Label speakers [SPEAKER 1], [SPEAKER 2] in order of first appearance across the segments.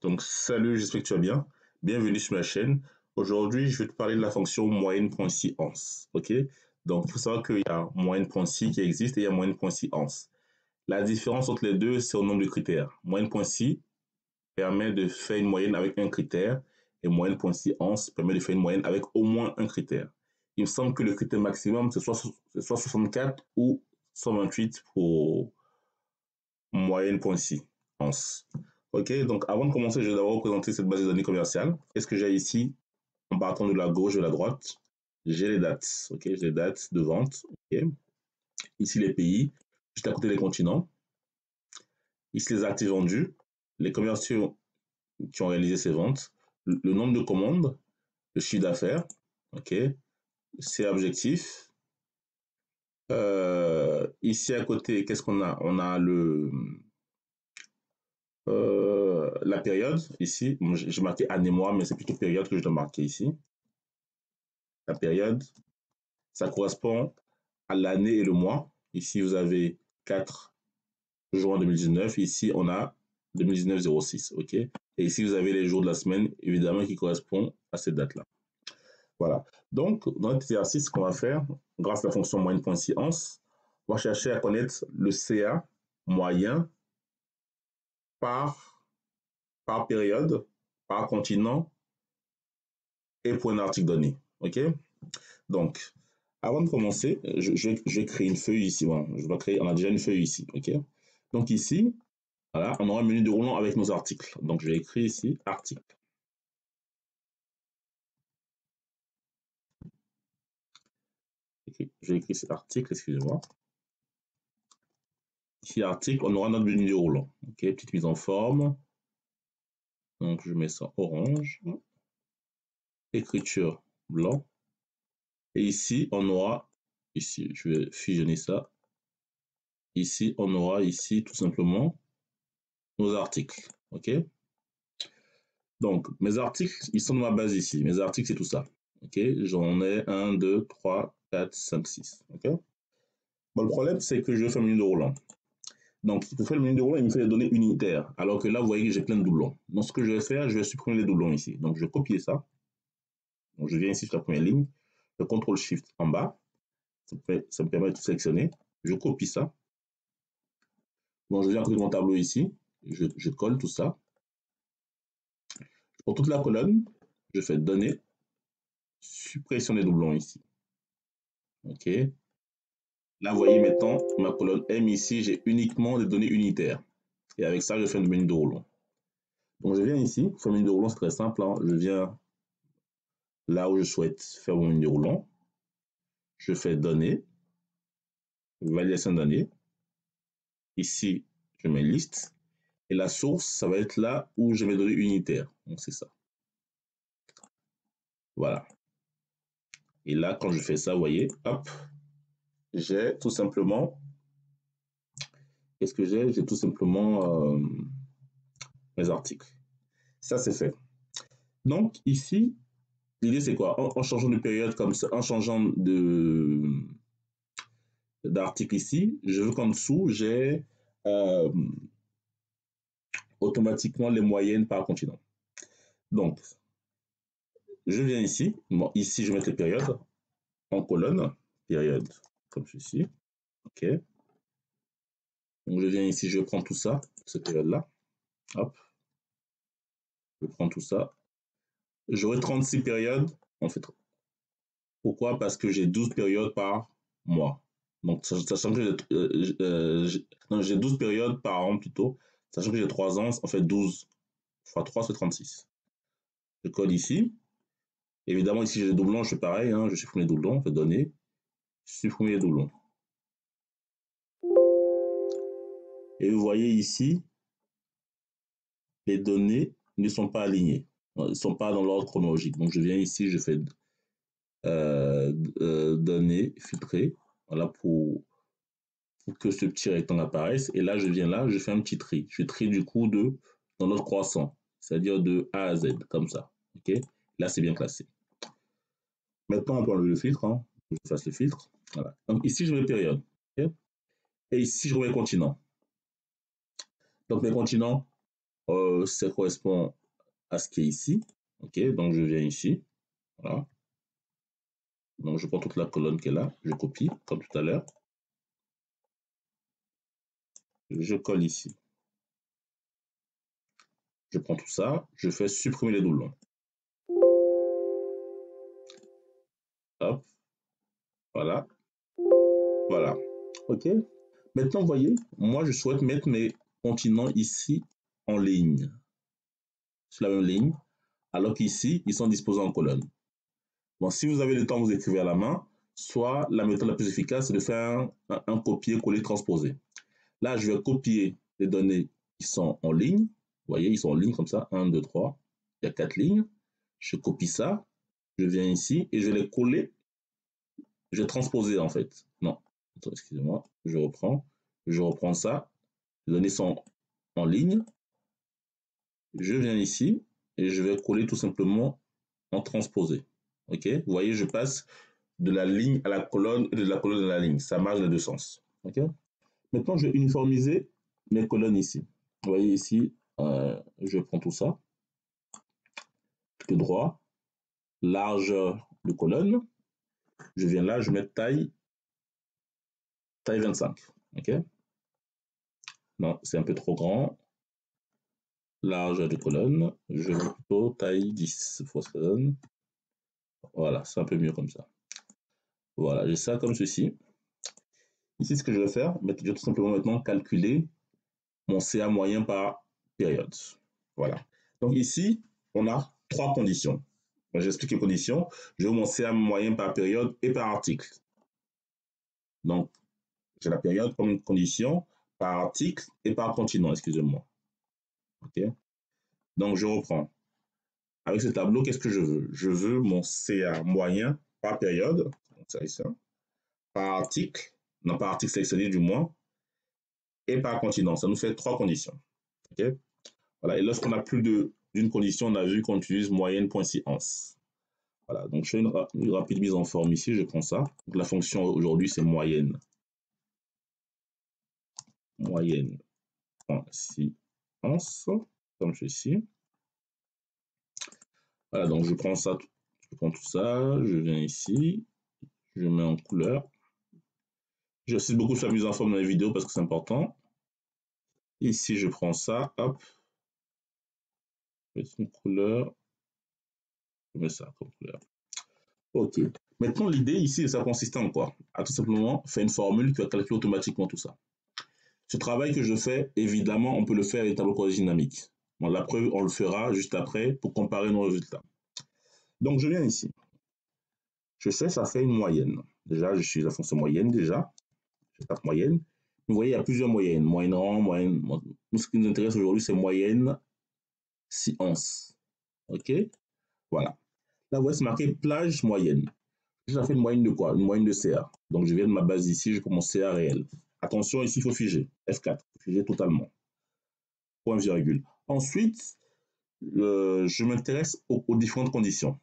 [SPEAKER 1] Donc salut, j'espère que tu vas bien. Bienvenue sur ma chaîne. Aujourd'hui, je vais te parler de la fonction moyenne.si ans. Ok? Donc il faut savoir qu'il y a moyenne.si qui existe et il y a moyenne.si ans. La différence entre les deux, c'est au nombre de critères. Moyenne.si permet de faire une moyenne avec un critère et moyenne.si ans permet de faire une moyenne avec au moins un critère. Il me semble que le critère maximum, c'est soit 64 ou 128 pour moyenne.si ans. Ok, donc avant de commencer, je vais d'abord représenter cette base de données commerciale. Qu'est-ce que j'ai ici? En partant de la gauche vers la droite, j'ai les dates. Ok, j'ai les dates de vente. Ok. Ici les pays, juste à côté les continents. Ici les actifs vendus, les commerciaux qui ont réalisé ces ventes, le nombre de commandes, le chiffre d'affaires. Ok, c'est objectif. Ici à côté, qu'est-ce qu'on a? On a la période ici. Bon, j'ai marqué année mois, mais c'est plutôt période que je dois marquer ici. La période, ça correspond à l'année et le mois. Ici, vous avez 4 juin 2019. Ici, on a 2019-06. OK? Et ici, vous avez les jours de la semaine, évidemment, qui correspondent à cette date-là. Voilà. Donc, dans cet exercice, ce qu'on va faire, grâce à la fonction moyenne.science, on va chercher à connaître le CA moyen par, par période, par continent et pour un article donné. OK? Donc, avant de commencer, je vais créer une feuille ici. Bon, je vais créer, on a déjà une feuille ici. OK? Donc ici, voilà, on aura un menu déroulant avec nos articles. Donc je vais écrire ici article. Je vais écrire cet article, excusez-moi. Ici, article, on aura notre menu déroulant. OK, petite mise en forme. Donc je mets ça orange. Écriture blanc. Et ici, on aura, ici, je vais fusionner ça. Ici, on aura ici tout simplement nos articles. OK? Donc, mes articles, ils sont dans ma base ici. Mes articles, c'est tout ça. OK? J'en ai 1, 2, 3, 4, 5, 6. OK? Bon, le problème, c'est que je vais faire un menu de roulant. Donc, pour faire le menu de roulant, il me fait des données unitaires. Alors que là, vous voyez que j'ai plein de doublons. Donc, ce que je vais faire, je vais supprimer les doublons ici. Donc, je vais copier ça. Donc, je viens ici sur la première ligne. Je CTRL-SHIFT en bas. Ça me permet de tout sélectionner. Je copie ça. Bon, je viens à côté de mon tableau ici. Je colle tout ça. Pour toute la colonne, je fais données. Suppression des doublons ici. OK. Là, vous voyez maintenant, ma colonne M ici, j'ai uniquement des données unitaires. Et avec ça, je fais un menu de roulant. Donc, je viens ici. Pour faire un menu de roulant, c'est très simple. Hein. Je viens là où je souhaite faire mon menu de roulant. Je fais données, validation de données. Ici, je mets liste. Et la source, ça va être là où j'ai mes données unitaires. Donc, c'est ça. Voilà. Et là, quand je fais ça, vous voyez, hop, j'ai tout simplement, qu'est-ce que j'ai? J'ai tout simplement mes articles. Ça, c'est fait. Donc, ici, l'idée, c'est quoi? En changeant de période comme ça, en changeant d'article ici, je veux qu'en dessous, j'ai automatiquement les moyennes par continent. Donc, je viens ici. Bon, ici, je vais mettre les périodes en colonne. Période comme ceci. OK. Donc, je viens ici, je prends tout ça, cette période-là. Hop. Je prends tout ça. J'aurai 36 périodes. En fait, pourquoi? Parce que j'ai 12 périodes par mois. Donc, sachant que j'ai 12 périodes par an plutôt. Sachant que j'ai 3 ans, en fait 12 fois 3, c'est 36. Je code ici. Évidemment, ici, j'ai des doublons, je fais pareil. Hein, je supprime les doublons, je fais donner. Supprimer les doublons. Et vous voyez ici, les données ne sont pas alignées. Elles ne sont pas dans l'ordre chronologique. Donc, je viens ici, je fais données filtrées. Voilà, pour que ce petit rectangle apparaisse. Et là, je viens là, je fais un petit tri. Je trie du coup dans notre croissant, c'est-à-dire de A à Z, comme ça. OK? Là, c'est bien classé. Maintenant, on peut enlever le filtre. Hein. Je fasse le filtre. Voilà. Donc, ici, je mets période. Okay? Et ici, je remets continent. Donc, mes continents, ça correspond à ce qui est ici. OK, donc je viens ici. Voilà. Donc je prends toute la colonne qui est là, je copie, comme tout à l'heure. Je colle ici. Je prends tout ça, je fais supprimer les doublons. Hop, voilà. Voilà. OK. Maintenant, vous voyez, moi, je souhaite mettre mes continents ici en ligne, sur la même ligne, alors qu'ici, ils sont disposés en colonne. Bon, si vous avez le temps, vous écrivez à la main, soit la méthode la plus efficace, c'est de faire un copier-coller transposé. Là, je vais copier les données qui sont en ligne. Vous voyez, ils sont en ligne comme ça, 1, 2, 3. Il y a 4 lignes. Je copie ça, je viens ici et je vais les coller. Je vais transposer en fait. Non, excusez-moi, je reprends ça. Les données sont en ligne. Je viens ici et je vais coller tout simplement en transposé. OK? Vous voyez, je passe de la ligne à la colonne et de la colonne à la ligne. Ça marche dans les deux sens. OK? Maintenant, je vais uniformiser mes colonnes ici. Vous voyez ici, je prends tout ça, tout droit, largeur de colonne. Je viens là, je mets taille 25. OK? Non, c'est un peu trop grand. Largeur de colonne, je mets plutôt taille 10. Faut que ça donne. Voilà, c'est un peu mieux comme ça. Voilà, j'ai ça comme ceci. Ici, ce que je vais faire, je vais tout simplement maintenant calculer mon CA moyen par période. Voilà. Donc ici, on a 3 conditions. J'explique les conditions. Je veux mon CA moyen par période et par article. Donc, j'ai la période comme une condition par article et par continent, excusez-moi. OK? Donc, je reprends. Avec ce tableau, qu'est-ce que je veux? Je veux mon CA moyen par période. Donc, ça ici. Par article, non par article sélectionné du moins, et par continent. Ça nous fait 3 conditions. OK? Voilà. Et lorsqu'on a plus d'une condition, on a vu qu'on utilise moyenne.séance. Voilà. Donc, je fais une rapide mise en forme ici. Je prends ça. Donc, la fonction aujourd'hui, c'est moyenne. Moyenne.séance, comme ceci. Voilà. Donc, je prends ça. Je prends tout ça. Je viens ici. Je mets en couleur. J'insiste beaucoup sur la mise en forme dans les vidéos parce que c'est important. Ici, je prends ça. Hop. Je mets une couleur. Je mets ça comme couleur. OK. Maintenant, l'idée ici, ça consiste en quoi? À tout simplement faire une formule qui va calculer automatiquement tout ça. Ce travail que je fais, évidemment, on peut le faire avec tableau croisé dynamique. Bon, la preuve, on le fera juste après pour comparer nos résultats. Donc, je viens ici. Je sais, ça fait une moyenne. Déjà, je suis la fonction moyenne, déjà. Je tape moyenne. Vous voyez, il y a plusieurs moyennes. Moyenne rang, moyenne... Nous, ce qui nous intéresse aujourd'hui, c'est moyenne séance. OK? Voilà. Là, vous voyez, c'est marqué plage moyenne. Ça fait une moyenne de quoi? Une moyenne de CA. Donc, je viens de ma base ici, je prends mon CA réel. Attention, ici, il faut figer. F4, figer totalement. Point virgule. Ensuite, je m'intéresse aux différentes conditions.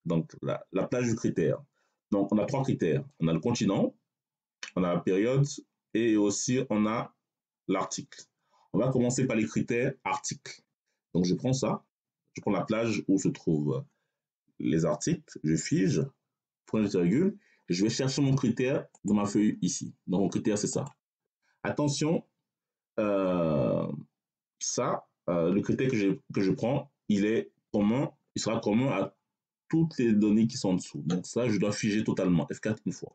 [SPEAKER 1] Donc, la plage du critère. Donc, on a 3 critères. On a le continent, on a la période et aussi on a l'article. On va commencer par les critères articles. Donc, je prends ça. Je prends la plage où se trouvent les articles. Je fige. Point virgule. Je vais chercher mon critère dans ma feuille ici. Donc, mon critère, c'est ça. Attention, le critère que je prends, il sera commun à toutes les données qui sont en dessous. Donc ça, je dois figer totalement, F4 une fois.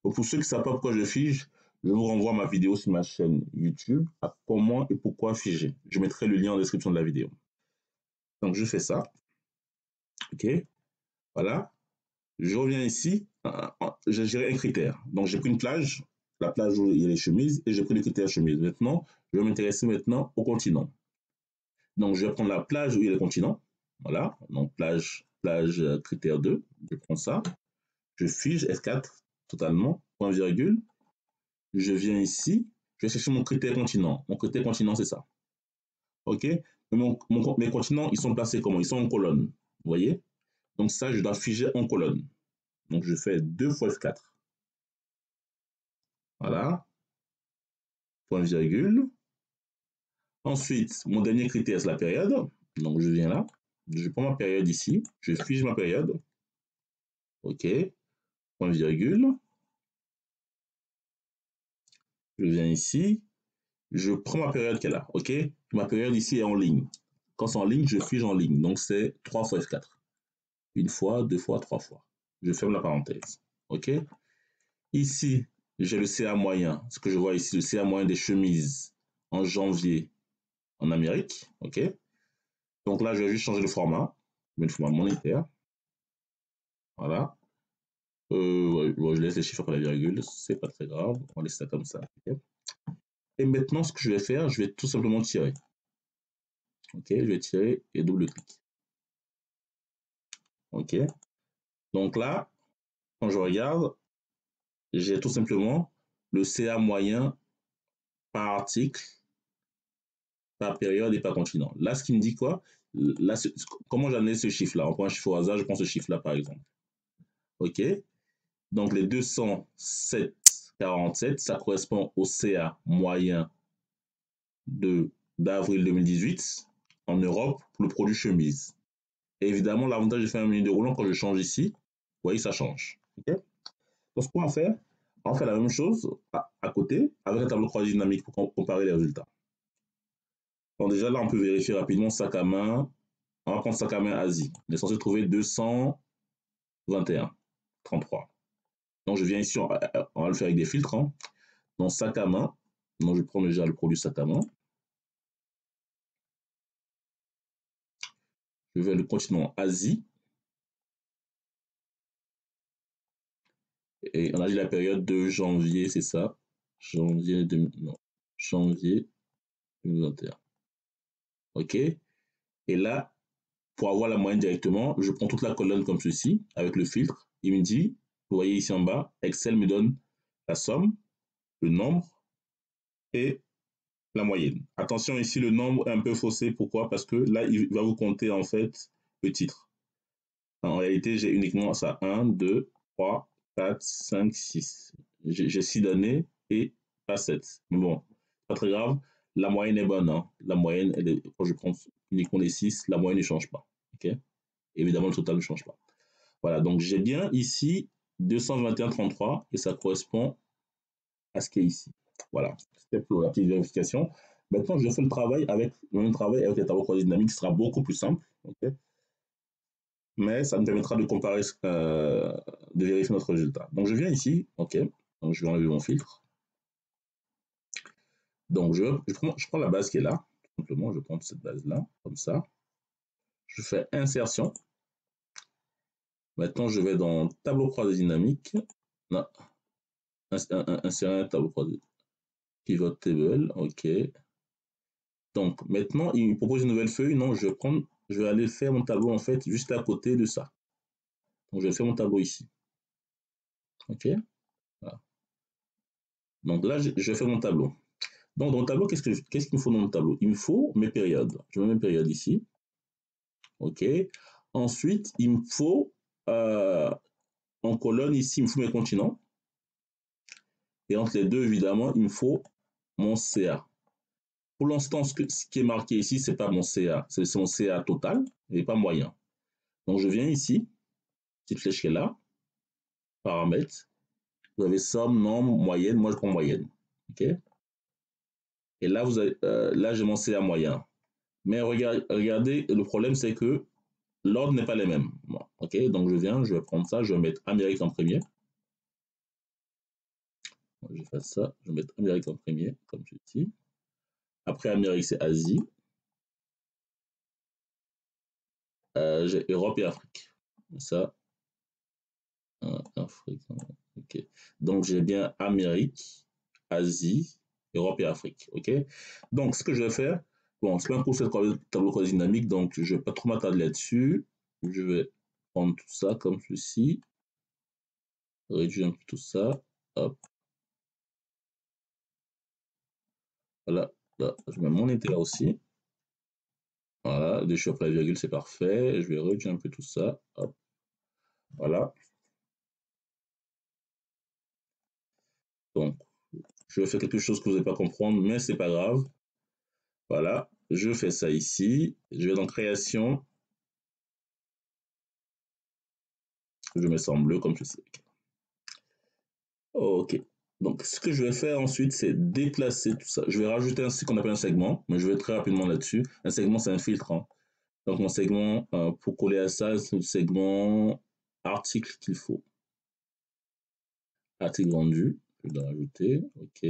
[SPEAKER 1] Donc pour ceux qui ne savent pas pourquoi je fige, je vous renvoie ma vidéo sur ma chaîne YouTube à comment et pourquoi figer. Je mettrai le lien en description de la vidéo. Donc je fais ça. OK. Voilà. Je reviens ici. J'ai géré un critère. Donc j'ai pris une plage, la plage où il y a les chemises, et j'ai pris le critère chemise. Maintenant, je vais m'intéresser maintenant au continent. Donc, je vais prendre la plage où il y a le continent. Voilà. Donc, plage critère 2. Je prends ça. Je fige F4 totalement. Point virgule. Je viens ici. Je vais chercher mon critère continent. Mon critère continent, c'est ça. OK? Mes continents, ils sont placés comment? Ils sont en colonne. Vous voyez? Donc, ça, je dois figer en colonne. Donc, je fais 2 fois F4. Voilà. Point virgule. Ensuite, mon dernier critère, c'est la période. Donc, je viens là. Je prends ma période ici. Je fige ma période. OK. Point virgule. Je viens ici. Je prends ma période qu'elle a. OK. Ma période ici est en ligne. Quand c'est en ligne, je fige en ligne. Donc, c'est 3 fois F4. Une fois, deux fois, trois fois. Je ferme la parenthèse. OK. Ici, j'ai le CA moyen. Ce que je vois ici, le CA moyen des chemises en janvier en Amérique. OK. Donc là, je vais juste changer le format. Je mets le format monétaire. Voilà. Ouais, bon, je laisse les chiffres après la virgule. C'est pas très grave. On laisse ça comme ça. Okay. Et maintenant, ce que je vais faire, je vais tout simplement tirer. OK. Je vais tirer et double-clic. OK. Donc là, quand je regarde, j'ai tout simplement le CA moyen par article, par période et par continent. Là, ce qui me dit quoi? Là, comment j'analyse ce chiffre-là? On prend un chiffre au hasard, je prends ce chiffre-là, par exemple. OK. Donc, les 207,47, ça correspond au CA moyen d'avril 2018 en Europe pour le produit chemise. Et évidemment, l'avantage de faire un menu de roulant, quand je change ici, vous voyez, ça change. OK. Donc, ce qu'on va faire, on va faire la même chose à côté avec un tableau croisé dynamique pour comparer les résultats. Donc déjà là, on peut vérifier rapidement sac à main. On va prendre sac à main Asie. On est censé trouver 221, 33. Donc je viens ici, on va le faire avec des filtres. Hein. Donc sac à main. Donc je prends déjà le produit sac à main. Je vais le continent Asie. Et on a dit la période de janvier, c'est ça. Janvier 2021. OK. Et là, pour avoir la moyenne directement, je prends toute la colonne comme ceci, avec le filtre. Il me dit, vous voyez ici en bas, Excel me donne la somme, le nombre et la moyenne. Attention ici, le nombre est un peu faussé. Pourquoi? Parce que là, il va vous compter en fait le titre. En réalité, j'ai uniquement ça. 1, 2, 3, 4, 5, 6. J'ai 6 données et pas 7. Mais bon, pas très grave. La moyenne est bonne. Hein. La moyenne, quand je prends uniquement les 6, la moyenne ne change pas. Okay. Évidemment, le total ne change pas. Voilà, donc j'ai bien ici 221,33 et ça correspond à ce qui est ici. Voilà, c'était pour la petite vérification. Maintenant, je fais le même travail avec les tableaux croisés dynamiques, ce sera beaucoup plus simple. Okay, mais ça me permettra de comparer, de vérifier notre résultat. Donc, je viens ici, OK. Donc, je vais enlever mon filtre. Donc, je prends la base qui est là. Tout simplement, je prends cette base-là, comme ça. Je fais insertion. Maintenant, je vais dans tableau croisé dynamique. Non, insérer un tableau croisé. Pivot table, OK. Donc, maintenant, il me propose une nouvelle feuille. Non, je vais aller faire mon tableau, en fait, juste à côté de ça. Donc, je vais faire mon tableau ici. OK. Voilà. Donc là, je vais faire mon tableau. Donc, dans le tableau, qu'est-ce qu'il me faut dans le tableau? Il me faut mes périodes. Je mets mes périodes ici. OK. Ensuite, il me faut, en colonne ici, il me faut mes continents. Et entre les deux, évidemment, il me faut mon CA. Pour l'instant, ce qui est marqué ici, ce n'est pas mon CA. C'est mon CA total, mais pas moyen. Donc, je viens ici, petite flèche qui est là, paramètres. Vous avez somme, nombre, moyenne. Moi, je prends moyenne. OK. Et là, là, j'ai mon CA moyen. Mais regardez, le problème, c'est que l'ordre n'est pas les mêmes. Bon, OK, donc je vais prendre ça, je vais mettre Amérique en premier. Donc, je vais faire ça, je vais mettre Amérique en premier, comme ceci. Après Amérique, c'est Asie. J'ai Europe et Afrique. Ça, Afrique. OK. Donc, j'ai bien Amérique, Asie, Europe et Afrique. OK. Donc, ce que je vais faire, bon, c'est pas un cours de tableau croisé dynamique, donc je ne vais pas trop m'attarder là-dessus. Je vais prendre tout ça comme ceci. Réduire un peu tout ça. Hop. Voilà. Là, je mets mon intérieur aussi. Voilà, des chiffres après la virgule, c'est parfait. Je vais réduire un peu tout ça. Hop. Voilà. Donc, je vais faire quelque chose que vous n'allez pas comprendre, mais c'est pas grave. Voilà, je fais ça ici. Je vais dans création. Je mets ça en bleu comme ceci. Ok. Donc, ce que je vais faire ensuite, c'est déplacer tout ça. Je vais rajouter ce qu'on appelle un segment, mais je vais très rapidement là-dessus. Un segment, c'est un filtre, hein. Donc, mon segment, pour coller à ça, c'est le segment article qu'il faut. Article vendu. Je vais rajouter. OK.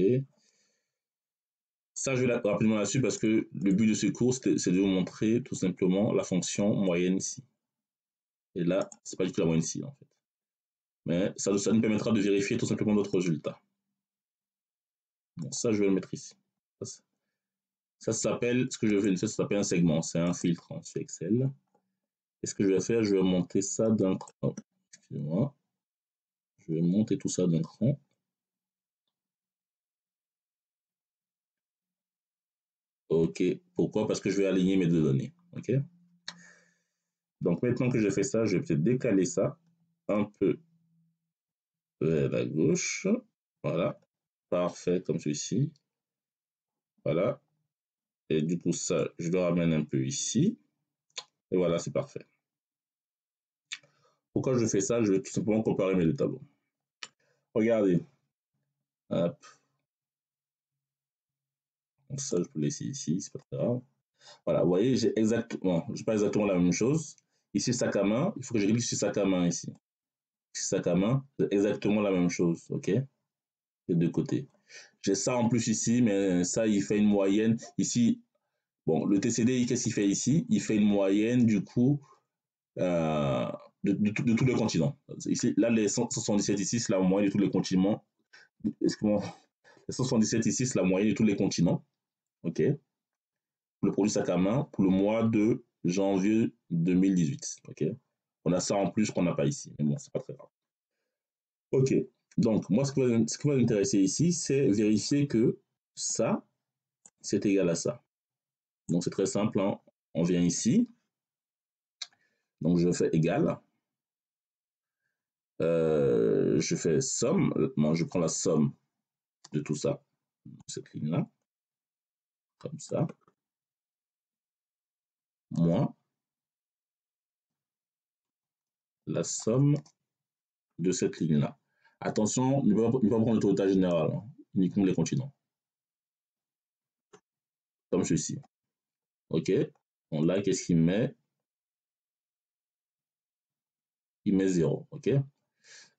[SPEAKER 1] Ça, je vais rapidement là-dessus parce que le but de ce cours, c'est de vous montrer tout simplement la fonction moyenne ici. Et là, c'est pas du tout la moyenne ici, en fait. Mais ça nous permettra de vérifier tout simplement notre résultat. Bon, ça, je vais le mettre ici. Ça s'appelle, ce que je fais, ça s'appelle un segment. C'est un filtre hein, sur Excel. Et ce que je vais faire, je vais monter ça d'un cran. Excusez-moi. Je vais monter tout ça d'un cran. OK. Pourquoi? Parce que je vais aligner mes deux données. OK. Donc maintenant que j'ai fait ça, je vais peut-être décaler ça un peu vers la gauche. Voilà. Parfait, comme ceci. Voilà. Et du coup, ça, je le ramène un peu ici. Et voilà, c'est parfait. Pourquoi je fais ça? Je vais tout simplement comparer mes deux tableaux. Regardez. Hop. Donc ça, je peux laisser ici, c'est pas très grave. Voilà, vous voyez, j'ai pas exactement la même chose. Ici, sac à main, il faut que je clique sur sac à main ici. Ici, sac à main, c'est exactement la même chose, ok? Les deux côtés. J'ai ça en plus ici, mais ça, il fait une moyenne. Ici, bon, le TCD, qu'est-ce qu'il fait ici? Il fait une moyenne, du coup, euh, de tous les continents. Ici, là, les 177 ici, c'est la moyenne de tous les continents. Excusez-moi, les 177 ici, c'est la moyenne de tous les continents, ok? Le produit sac à main pour le mois de janvier 2018. Ok. On a ça en plus qu'on n'a pas ici, mais bon, c'est pas très grave. Ok. Donc, moi, ce qui va m'intéresser ici, c'est vérifier que ça, c'est égal à ça. Donc, c'est très simple. Hein. On vient ici. Donc, je fais égal. Je fais somme. Moi, je prends la somme de tout ça, cette ligne-là, comme ça, moins la somme de cette ligne-là. Attention, ne pas prendre le total général, hein, uniquement les continents. Comme ceci. OK. Bon, là, qu'est-ce qu'il met? Il met 0. OK.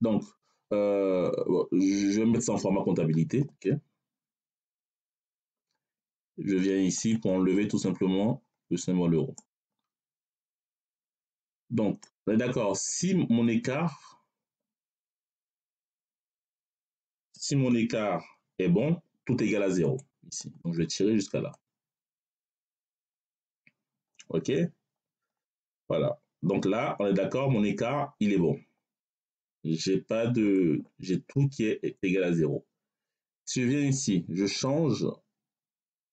[SPEAKER 1] Donc, je vais mettre ça en format comptabilité. OK. Je viens ici pour enlever tout simplement le symbole euro. Donc, on est d'accord, si mon écart est bon, tout est égal à 0 ici. Donc, je vais tirer jusqu'à là. OK. Voilà. Donc là, on est d'accord, mon écart, il est bon. J'ai tout qui est égal à 0. Si je viens ici, je change,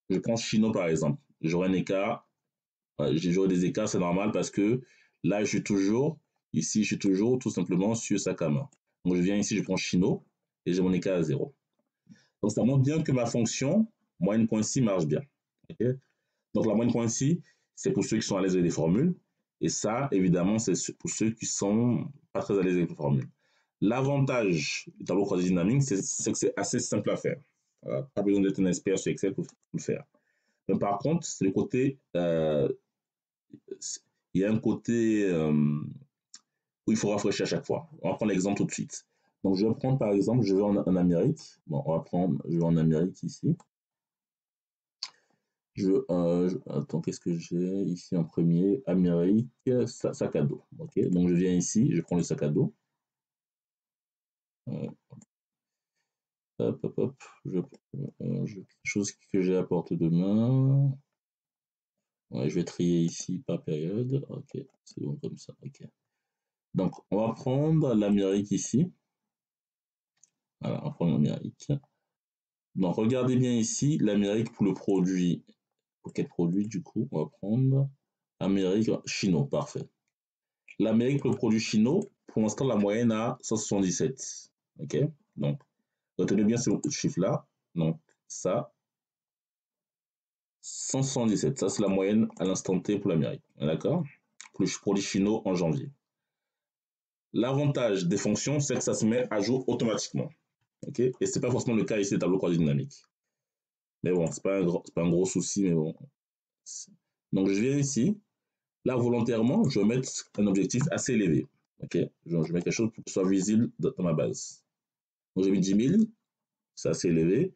[SPEAKER 1] je prends Chino par exemple, j'aurai un écart, j'aurai des écarts, c'est normal parce que là, ici, je suis toujours tout simplement sur Sakama. Donc je viens ici, je prends Chino et j'ai mon écart à 0. Donc ça montre bien que ma fonction moyenne.ci marche bien. Okay. Donc la moyenne.ci, c'est pour ceux qui sont à l'aise avec les formules. Et ça, évidemment, c'est pour ceux qui sont pas très à l'aise avec les formules. L'avantage du tableau croisé dynamique, c'est que c'est assez simple à faire. Voilà. Pas besoin d'être un expert sur Excel pour le faire. Mais par contre, c'est le côté, il y a un côté où il faut rafraîchir à chaque fois. On va prendre l'exemple tout de suite. Donc, je vais prendre par exemple, je vais en Amérique. Bon, je vais en Amérique ici. Attends, qu'est-ce que j'ai ici en premier? Amérique, sac à dos. Ok, donc je viens ici, je prends le sac à dos. Hop, hop, hop. Quelque chose que j'ai à portée de main. Ouais, je vais trier ici par période. Ok, c'est bon comme ça. Ok. Donc, on va prendre l'Amérique ici. Voilà, on va prendre l'Amérique. Donc, regardez bien ici, l'Amérique pour le produit. Pour quel produit, du coup? On va prendre Amérique chino, parfait. L'Amérique pour le produit chino, pour l'instant, la moyenne à 177. Ok? Donc, retenez bien ce chiffre-là. Donc, ça, 177, ça c'est la moyenne à l'instant T pour l'Amérique, d'accord? Pour les Chinois en janvier. L'avantage des fonctions, c'est que ça se met à jour automatiquement, ok? Et c'est pas forcément le cas ici des tableaux croisés dynamiques. Mais bon, c'est pas un gros souci, mais bon. Donc je viens ici, là volontairement, je vais mettre un objectif assez élevé, ok? Je mets quelque chose pour que ce soit visible dans ma base. Donc j'ai mis 10 000, c'est assez élevé.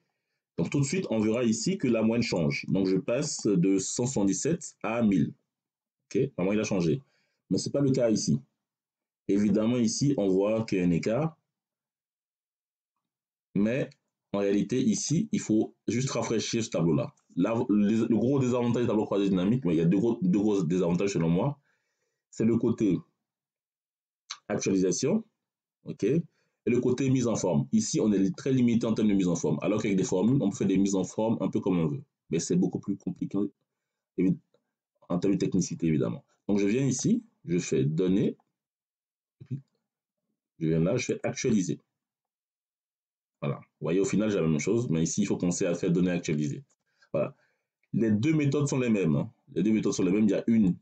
[SPEAKER 1] Donc tout de suite, on verra ici que la moyenne change. Donc je passe de 177 à 1000. Ok, la moyenne a changé. Mais ce n'est pas le cas ici. Évidemment, ici, on voit qu'il y a un écart. Mais en réalité, ici, il faut juste rafraîchir ce tableau-là. Le gros désavantage du tableau croisé dynamique, mais il y a deux gros désavantages selon moi. C'est le côté actualisation, ok, et le côté mise en forme. Ici, on est très limité en termes de mise en forme. Alors qu'avec des formules, on peut faire des mises en forme un peu comme on veut. Mais c'est beaucoup plus compliqué en termes de technicité, évidemment. Donc, je viens ici, je fais données, je viens là, je fais actualiser. Voilà. Vous voyez, au final, j'ai la même chose, mais ici, il faut penser à faire données actualisées. Voilà. Les deux méthodes sont les mêmes. Hein. Les deux méthodes sont les mêmes. Il y a une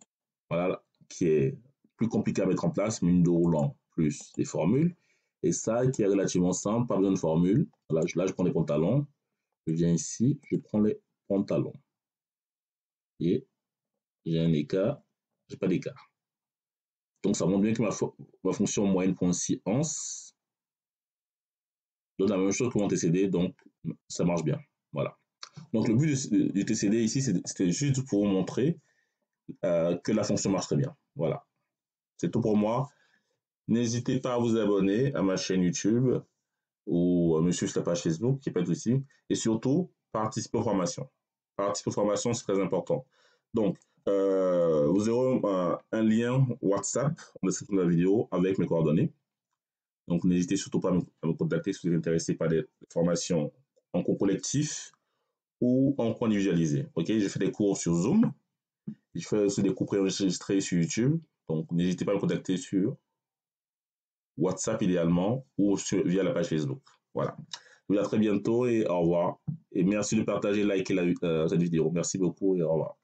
[SPEAKER 1] voilà, qui est plus compliquée à mettre en place, mais une de roulant plus des formules. Et ça, qui est relativement simple, pas besoin de formule. Voilà, là, je prends les pantalons. Je viens ici, je prends les pantalons. Et j'ai un écart, j'ai pas d'écart. Donc, ça montre bien que ma fonction moyenne.science donne la même chose que mon TCD, donc ça marche bien. Voilà. Donc, le but du TCD ici, c'était juste pour vous montrer que la fonction marche très bien. Voilà. C'est tout pour moi. N'hésitez pas à vous abonner à ma chaîne YouTube ou à me suivre sur la page Facebook, qui n'est pas de souci. Et surtout, participer aux formations. Participer aux formations, c'est très important. Donc, vous aurez un lien WhatsApp en description de la vidéo avec mes coordonnées. Donc, n'hésitez surtout pas à me contacter si vous êtes intéressé par des formations en cours collectif ou en cours individualisé. Ok, j'ai fait des cours sur Zoom. Je fais aussi des cours préenregistrés sur YouTube. Donc, n'hésitez pas à me contacter sur WhatsApp idéalement ou via la page Facebook. Voilà. Je vous dis à très bientôt et au revoir. Et merci de partager, liker cette vidéo. Merci beaucoup et au revoir.